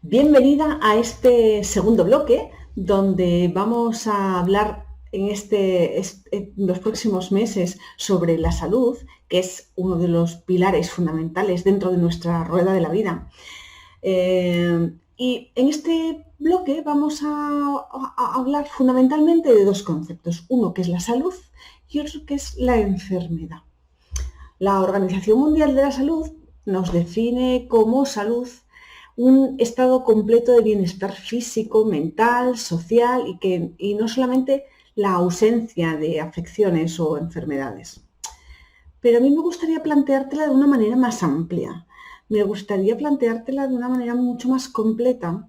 Bienvenida a este segundo bloque donde vamos a hablar en los próximos meses sobre la salud, que es uno de los pilares fundamentales dentro de nuestra rueda de la vida. Y en este bloque vamos a hablar fundamentalmente de dos conceptos, uno que es la salud y otro que es la enfermedad. La Organización Mundial de la Salud nos define como salud un estado completo de bienestar físico, mental, social y no solamente la ausencia de afecciones o enfermedades. Pero a mí me gustaría planteártela de una manera más amplia. Me gustaría planteártela de una manera mucho más completa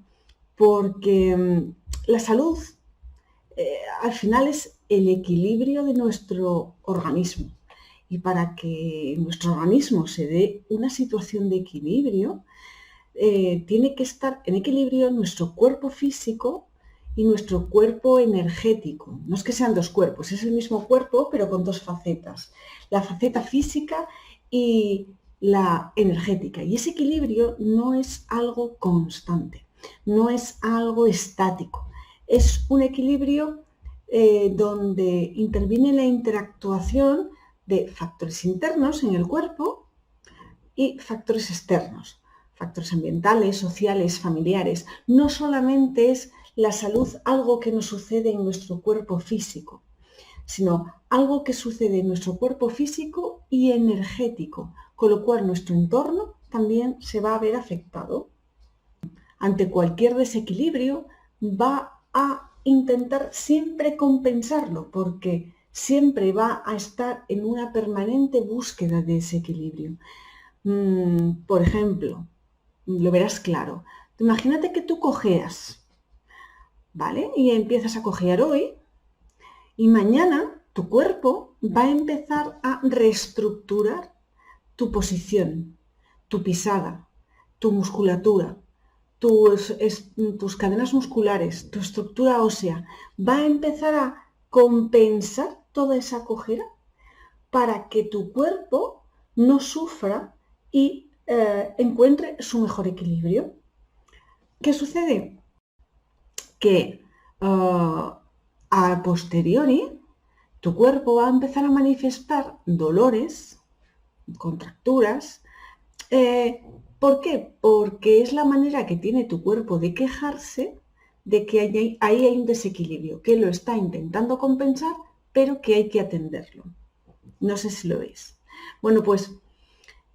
porque la salud al final es el equilibrio de nuestro organismo. Y para que nuestro organismo se dé una situación de equilibrio, tiene que estar en equilibrio nuestro cuerpo físico y nuestro cuerpo energético. No es que sean dos cuerpos, es el mismo cuerpo, pero con dos facetas. La faceta física y la energética. Y ese equilibrio no es algo constante, no es algo estático. Es un equilibrio donde interviene la interactuación de factores internos en el cuerpo y factores externos, factores ambientales, sociales, familiares. No solamente es la salud algo que nos sucede en nuestro cuerpo físico, sino algo que sucede en nuestro cuerpo físico y energético, con lo cual nuestro entorno también se va a ver afectado. Ante cualquier desequilibrio va a intentar siempre compensarlo, porque siempre va a estar en una permanente búsqueda de ese equilibrio. Por ejemplo, lo verás claro. Imagínate que tú cojeas, ¿vale? Y empiezas a cojear hoy y mañana tu cuerpo va a empezar a reestructurar tu posición, tu pisada, tu musculatura, tus cadenas musculares, tu estructura ósea. Va a empezar a compensar toda esa cojera para que tu cuerpo no sufra y encuentre su mejor equilibrio. ¿Qué sucede? Que a posteriori tu cuerpo va a empezar a manifestar dolores, contracturas. ¿Por qué? Porque es la manera que tiene tu cuerpo de quejarse de que ahí hay un desequilibrio, que lo está intentando compensar, pero que hay que atenderlo. No sé si lo veis. Bueno, pues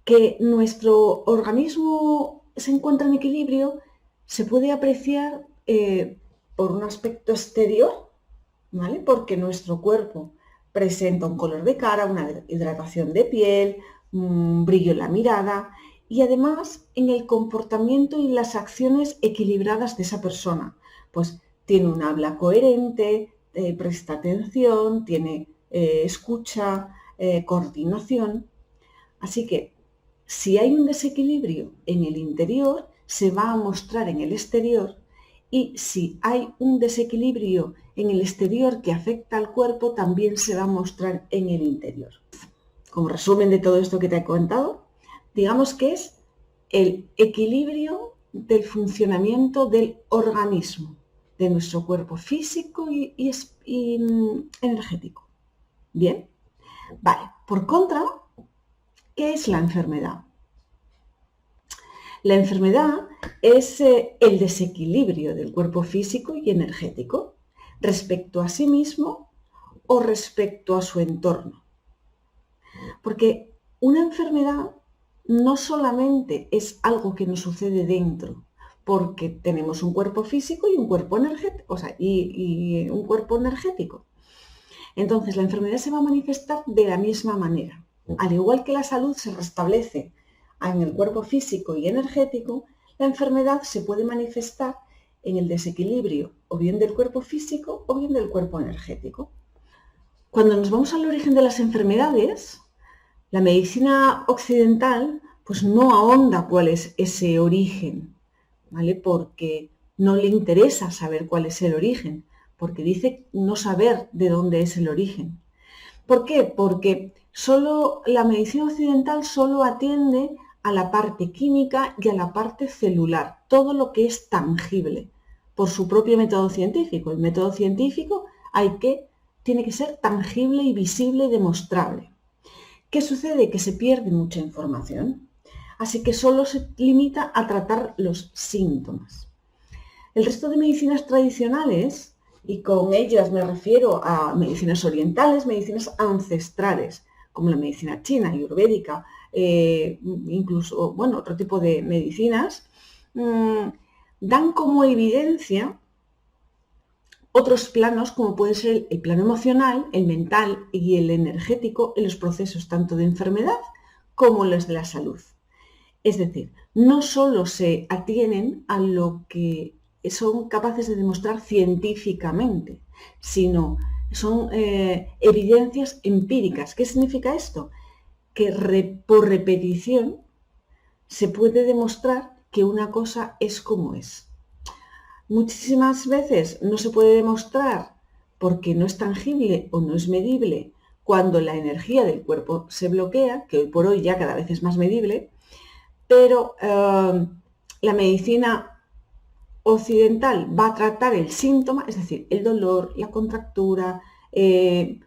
que nuestro organismo se encuentra en equilibrio se puede apreciar por un aspecto exterior, ¿vale? Porque nuestro cuerpo presenta un color de cara, una hidratación de piel, un brillo en la mirada y además en el comportamiento y las acciones equilibradas de esa persona. Pues tiene un habla coherente, presta atención, tiene escucha, coordinación. Así que si hay un desequilibrio en el interior, se va a mostrar en el exterior, y si hay un desequilibrio en el exterior que afecta al cuerpo, también se va a mostrar en el interior. Como resumen de todo esto que te he contado, digamos que es el equilibrio del funcionamiento del organismo, de nuestro cuerpo físico y energético. Bien, vale. Por contra, ¿qué es la enfermedad? La enfermedad es el desequilibrio del cuerpo físico y energético respecto a sí mismo o respecto a su entorno. Porque una enfermedad no solamente es algo que nos sucede dentro, porque tenemos un cuerpo físico y un cuerpo energético, y un cuerpo energético. Entonces, la enfermedad se va a manifestar de la misma manera. Al igual que la salud se restablece en el cuerpo físico y energético, la enfermedad se puede manifestar en el desequilibrio o bien del cuerpo físico o bien del cuerpo energético. Cuando nos vamos al origen de las enfermedades, la medicina occidental pues no ahonda cuál es ese origen, ¿vale? Porque no le interesa saber cuál es el origen, porque dice no saber de dónde es el origen. ¿Por qué? Porque la medicina occidental solo atiende a la parte química y a la parte celular, todo lo que es tangible, por su propio método científico. El método científico tiene que ser tangible y visible y demostrable. ¿Qué sucede? Que se pierde mucha información, así que solo se limita a tratar los síntomas. El resto de medicinas tradicionales, y con ellas me refiero a medicinas orientales, medicinas ancestrales, como la medicina china, ayurvédica, incluso, bueno, otro tipo de medicinas, dan como evidencia otros planos, como puede ser el plano emocional, el mental y el energético en los procesos tanto de enfermedad como los de la salud. Es decir, no solo se atienen a lo que son capaces de demostrar científicamente, sino son evidencias empíricas. ¿Qué significa esto? Que por repetición se puede demostrar que una cosa es como es. Muchísimas veces no se puede demostrar porque no es tangible o no es medible cuando la energía del cuerpo se bloquea, que hoy por hoy ya cada vez es más medible, pero la medicina occidental va a tratar el síntoma, es decir, el dolor, la contractura, el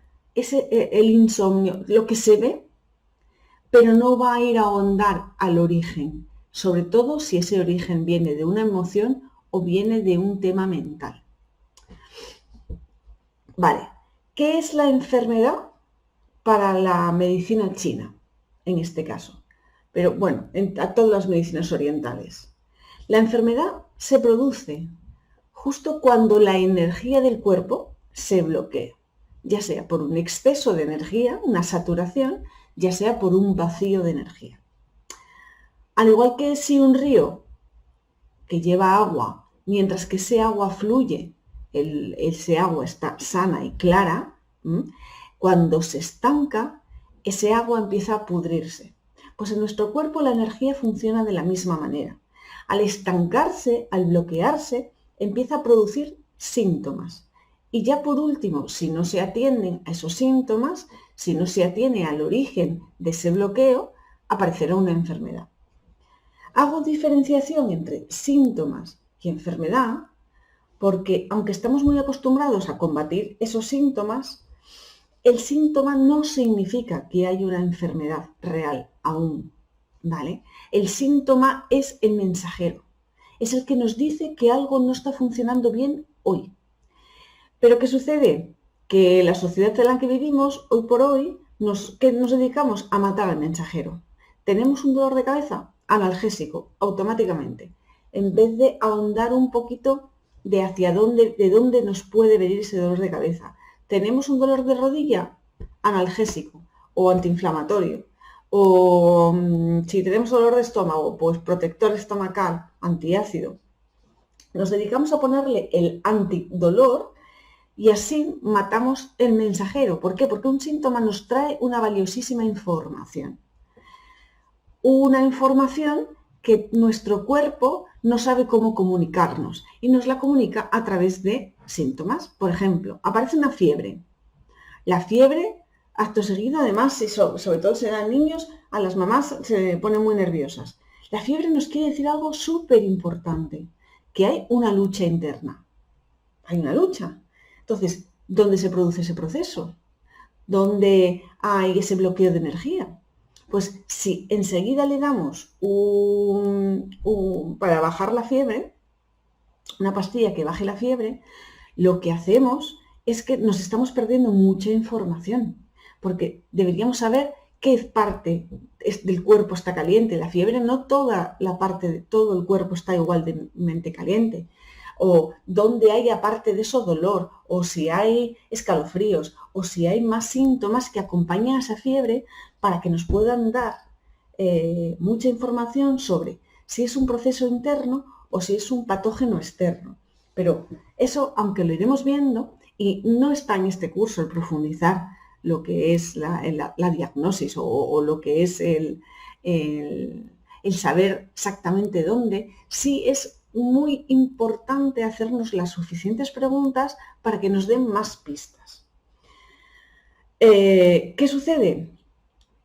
insomnio, lo que se ve, pero no va a ir a ahondar al origen, sobre todo si ese origen viene de una emoción o viene de un tema mental. Vale, ¿qué es la enfermedad para la medicina china, en este caso? Pero bueno, a todas las medicinas orientales. La enfermedad se produce justo cuando la energía del cuerpo se bloquea, ya sea por un exceso de energía, una saturación, ya sea por un vacío de energía. Al igual que si un río que lleva agua, mientras que ese agua fluye, ese agua está sana y clara, cuando se estanca, ese agua empieza a pudrirse. Pues en nuestro cuerpo la energía funciona de la misma manera. Al estancarse, al bloquearse, empieza a producir síntomas. Y ya por último, si no se atienden a esos síntomas, si no se atiene al origen de ese bloqueo, aparecerá una enfermedad. Hago diferenciación entre síntomas y enfermedad porque, aunque estamos muy acostumbrados a combatir esos síntomas, el síntoma no significa que hay una enfermedad real aún, ¿vale? El síntoma es el mensajero, es el que nos dice que algo no está funcionando bien hoy. Pero ¿qué sucede? Que la sociedad en la que vivimos, hoy por hoy, nos dedicamos a matar al mensajero. ¿Tenemos un dolor de cabeza? Analgésico, automáticamente. En vez de ahondar un poquito de de dónde nos puede venir ese dolor de cabeza. ¿Tenemos un dolor de rodilla? Analgésico o antiinflamatorio. O si tenemos dolor de estómago, pues protector estomacal, antiácido. Nos dedicamos a ponerle el antidolor y así matamos el mensajero. ¿Por qué? Porque un síntoma nos trae una valiosísima información. Una información que nuestro cuerpo no sabe cómo comunicarnos y nos la comunica a través de síntomas. Por ejemplo, aparece una fiebre. La fiebre, acto seguido, además, sobre todo si dan niños, a las mamás se ponen muy nerviosas. La fiebre nos quiere decir algo súper importante, que hay una lucha interna. Hay una lucha. Entonces, ¿dónde se produce ese proceso? ¿Dónde hay ese bloqueo de energía? Pues si enseguida le damos para bajar la fiebre, una pastilla que baje la fiebre, lo que hacemos es que nos estamos perdiendo mucha información, porque deberíamos saber qué parte del cuerpo está caliente. La fiebre no toda la parte de todo el cuerpo está igualmente caliente. O dónde hay aparte de eso dolor, o si hay escalofríos, o si hay más síntomas que acompañan a esa fiebre para que nos puedan dar mucha información sobre si es un proceso interno o si es un patógeno externo. Pero eso, aunque lo iremos viendo, y no está en este curso el profundizar lo que es la diagnosis o lo que es el saber exactamente dónde, sí es muy importante hacernos las suficientes preguntas para que nos den más pistas. ¿Qué sucede?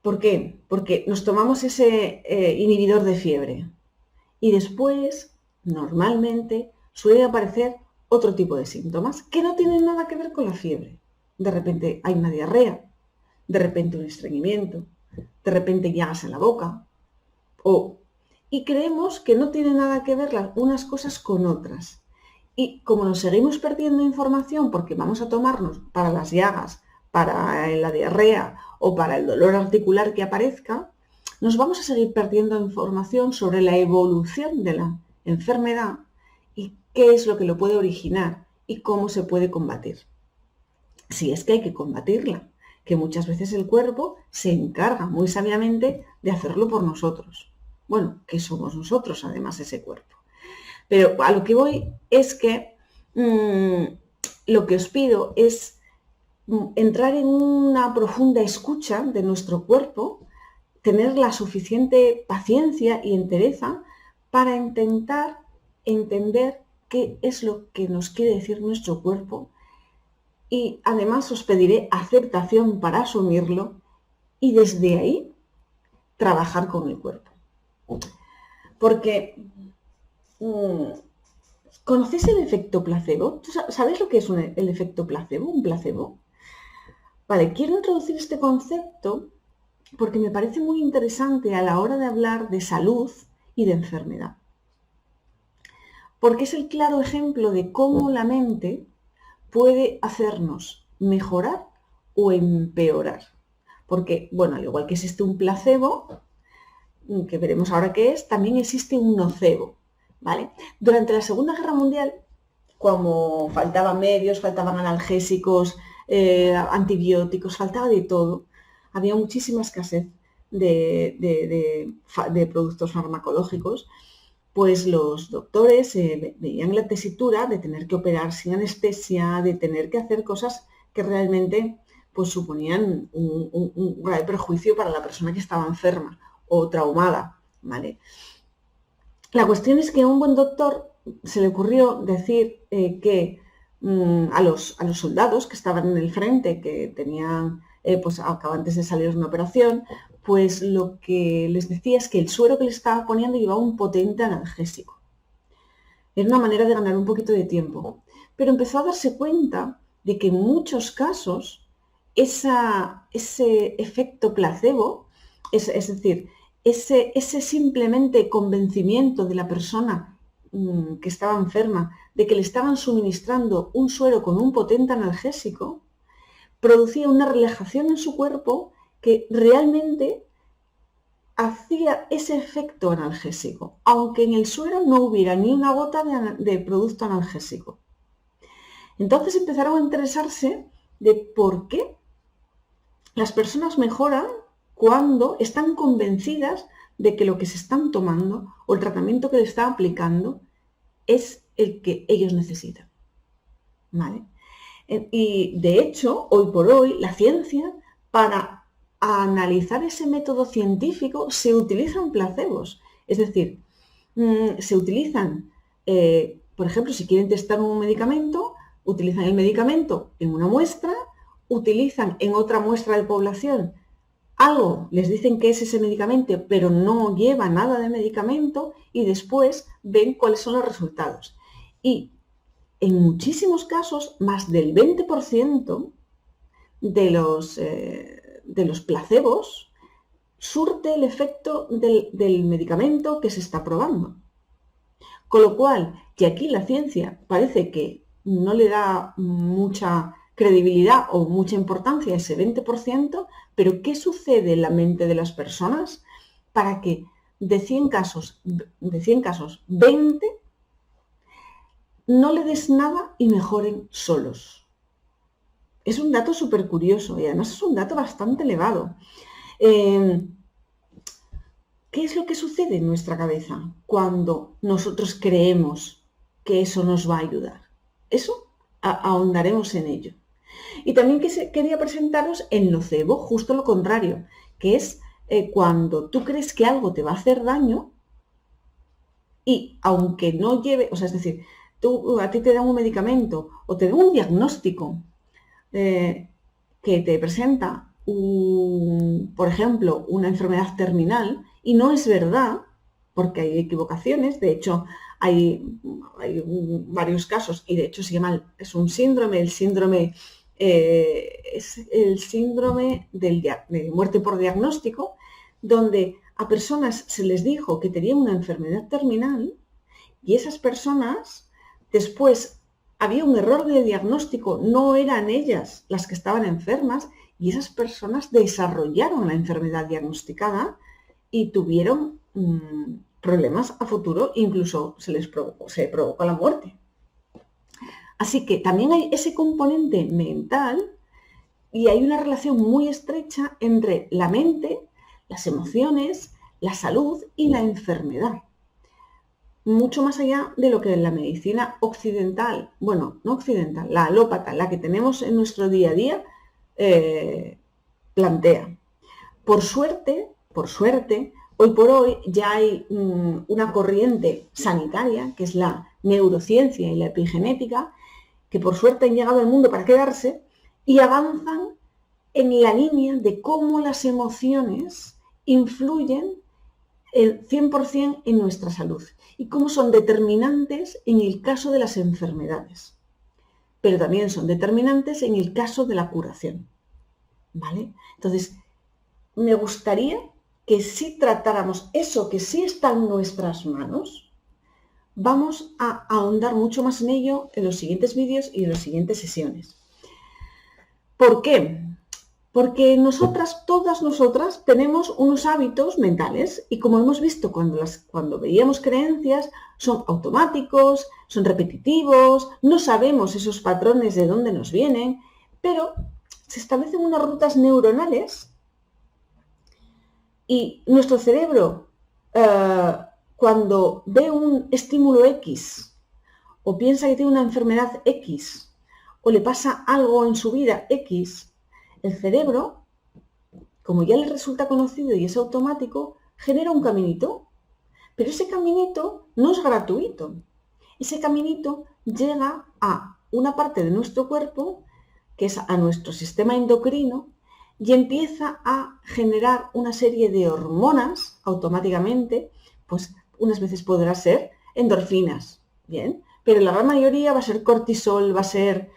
¿Por qué? Porque nos tomamos ese inhibidor de fiebre y después, normalmente, suele aparecer otro tipo de síntomas que no tienen nada que ver con la fiebre. De repente hay una diarrea, de repente un estreñimiento, de repente llagas en la boca, y creemos que no tiene nada que ver unas cosas con otras. Y como nos seguimos perdiendo información porque vamos a tomarnos para las llagas, para la diarrea o para el dolor articular que aparezca, nos vamos a seguir perdiendo información sobre la evolución de la enfermedad y qué es lo que lo puede originar y cómo se puede combatir. Si es que hay que combatirla, que muchas veces el cuerpo se encarga muy sabiamente de hacerlo por nosotros. Bueno, que somos nosotros además ese cuerpo. Pero a lo que voy es que lo que os pido es entrar en una profunda escucha de nuestro cuerpo, tener la suficiente paciencia y entereza para intentar entender qué es lo que nos quiere decir nuestro cuerpo, y además os pediré aceptación para asumirlo y desde ahí trabajar con el cuerpo. Porque ¿conocéis el efecto placebo? ¿Tú sabes lo que es el efecto placebo? ¿Un placebo? Vale, quiero introducir este concepto porque me parece muy interesante a la hora de hablar de salud y de enfermedad. Porque es el claro ejemplo de cómo la mente puede hacernos mejorar o empeorar. Porque, bueno, al igual que existe un placebo, que veremos ahora qué es, también existe un nocebo, ¿vale? Durante la Segunda Guerra Mundial, como faltaban medios, faltaban analgésicos, antibióticos, faltaba de todo, había muchísima escasez de productos farmacológicos, pues los doctores veían la tesitura de tener que operar sin anestesia, de tener que hacer cosas que realmente pues suponían un grave perjuicio para la persona que estaba enferma o traumada, ¿vale? La cuestión es que a un buen doctor se le ocurrió decir que a los soldados que estaban en el frente, que tenían, pues acabantes de salir de una operación, pues lo que les decía es que el suero que les estaba poniendo llevaba un potente analgésico. Era una manera de ganar un poquito de tiempo. Pero empezó a darse cuenta de que en muchos casos ese efecto placebo, es decir, ese simplemente convencimiento de la persona que estaba enferma de que le estaban suministrando un suero con un potente analgésico, producía una relajación en su cuerpo que realmente hacía ese efecto analgésico, aunque en el suero no hubiera ni una gota de producto analgésico. Entonces empezaron a interesarse de por qué las personas mejoran cuando están convencidas de que lo que se están tomando o el tratamiento que le están aplicando es el que ellos necesitan, ¿vale? Y de hecho, hoy por hoy, la ciencia, para analizar ese método científico, se utilizan placebos. Es decir, se utilizan, por ejemplo, si quieren testar un medicamento, utilizan el medicamento en una muestra, utilizan en otra muestra de población algo, les dicen que es ese medicamento, pero no lleva nada de medicamento, y después ven cuáles son los resultados. Y en muchísimos casos, más del 20% de los placebos surte el efecto del medicamento que se está probando. Con lo cual, que aquí la ciencia parece que no le da mucha credibilidad o mucha importancia a ese 20%, pero ¿qué sucede en la mente de las personas para que de 100 casos, 20 no le des nada y mejoren solos? Es un dato súper curioso y además es un dato bastante elevado. ¿Qué es lo que sucede en nuestra cabeza cuando nosotros creemos que eso nos va a ayudar? Eso ahondaremos en ello. Y también quería presentaros el nocebo, justo lo contrario, que es cuando tú crees que algo te va a hacer daño y aunque no lleve, o sea, es decir, a ti te dan un medicamento o te dan un diagnóstico que te presenta por ejemplo, una enfermedad terminal, y no es verdad, porque hay equivocaciones, de hecho hay varios casos, y de hecho es un síndrome, es el síndrome de muerte por diagnóstico, donde a personas se les dijo que tenían una enfermedad terminal y esas personas después había un error de diagnóstico, no eran ellas las que estaban enfermas y esas personas desarrollaron la enfermedad diagnosticada y tuvieron problemas a futuro, incluso se provocó la muerte. Así que también hay ese componente mental y hay una relación muy estrecha entre la mente, las emociones, la salud y la enfermedad. Mucho más allá de lo que la medicina occidental, bueno, no occidental, la alópata, la que tenemos en nuestro día a día, plantea. Por suerte, hoy por hoy ya hay una corriente sanitaria, que es la neurociencia y la epigenética, que por suerte han llegado al mundo para quedarse y avanzan en la línea de cómo las emociones influyen el 100% en nuestra salud y cómo son determinantes en el caso de las enfermedades, pero también son determinantes en el caso de la curación, ¿vale? Entonces, me gustaría que si tratáramos eso que sí está en nuestras manos, vamos a ahondar mucho más en ello en los siguientes vídeos y en las siguientes sesiones. ¿Por qué? Porque todas nosotras, tenemos unos hábitos mentales y como hemos visto cuando veíamos creencias, son automáticos, son repetitivos, no sabemos esos patrones de dónde nos vienen, pero se establecen unas rutas neuronales y nuestro cerebro, cuando ve un estímulo X o piensa que tiene una enfermedad X o le pasa algo en su vida X, el cerebro, como ya le resulta conocido y es automático, genera un caminito. Pero ese caminito no es gratuito. Ese caminito llega a una parte de nuestro cuerpo, que es a nuestro sistema endocrino, y empieza a generar una serie de hormonas automáticamente, pues unas veces podrá ser endorfinas, ¿bien? Pero la gran mayoría va a ser cortisol, va a ser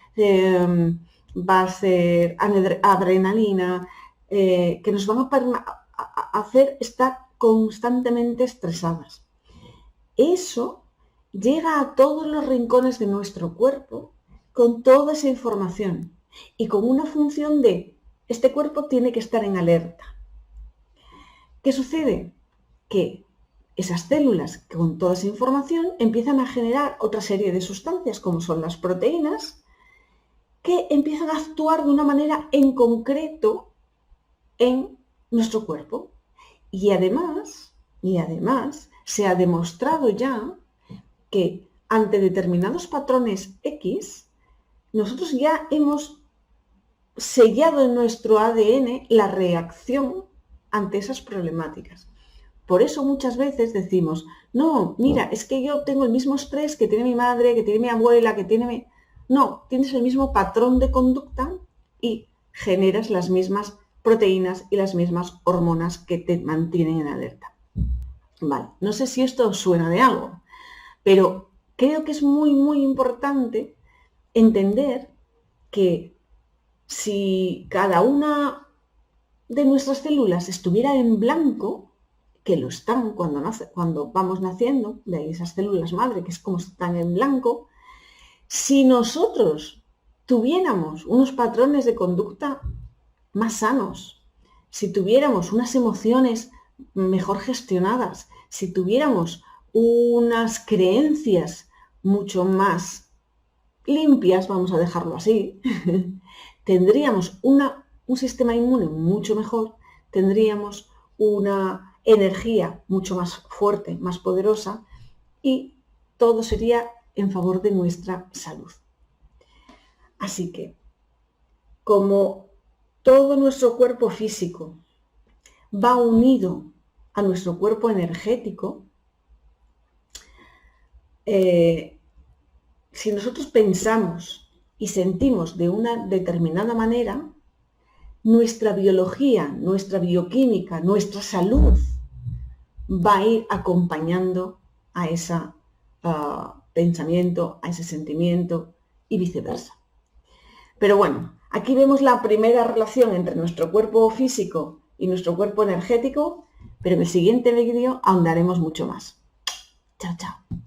adrenalina, que nos van a hacer estar constantemente estresadas. Eso llega a todos los rincones de nuestro cuerpo con toda esa información y con una función de este cuerpo tiene que estar en alerta. ¿Qué sucede? Que esas células con toda esa información empiezan a generar otra serie de sustancias como son las proteínas que empiezan a actuar de una manera en concreto en nuestro cuerpo. Y además se ha demostrado ya que ante determinados patrones X, nosotros ya hemos sellado en nuestro ADN la reacción ante esas problemáticas. Por eso muchas veces decimos, no, mira, es que yo tengo el mismo estrés que tiene mi madre, que tiene mi abuela, que tiene mi... No, tienes el mismo patrón de conducta y generas las mismas proteínas y las mismas hormonas que te mantienen en alerta. Vale, no sé si esto os suena de algo, pero creo que es muy, muy importante entender que si cada una de nuestras células estuviera en blanco, que lo están cuando vamos naciendo, de ahí esas células madre, que es como están en blanco, si nosotros tuviéramos unos patrones de conducta más sanos, si tuviéramos unas emociones mejor gestionadas, si tuviéramos unas creencias mucho más limpias, vamos a dejarlo así, tendríamos un sistema inmune mucho mejor, tendríamos una energía mucho más fuerte, más poderosa y todo sería en favor de nuestra salud. Así que, como todo nuestro cuerpo físico va unido a nuestro cuerpo energético, si nosotros pensamos y sentimos de una determinada manera, nuestra biología, nuestra bioquímica, nuestra salud va a ir acompañando a ese pensamiento, a ese sentimiento y viceversa. Pero bueno, aquí vemos la primera relación entre nuestro cuerpo físico y nuestro cuerpo energético, pero en el siguiente vídeo ahondaremos mucho más. Chao, chao.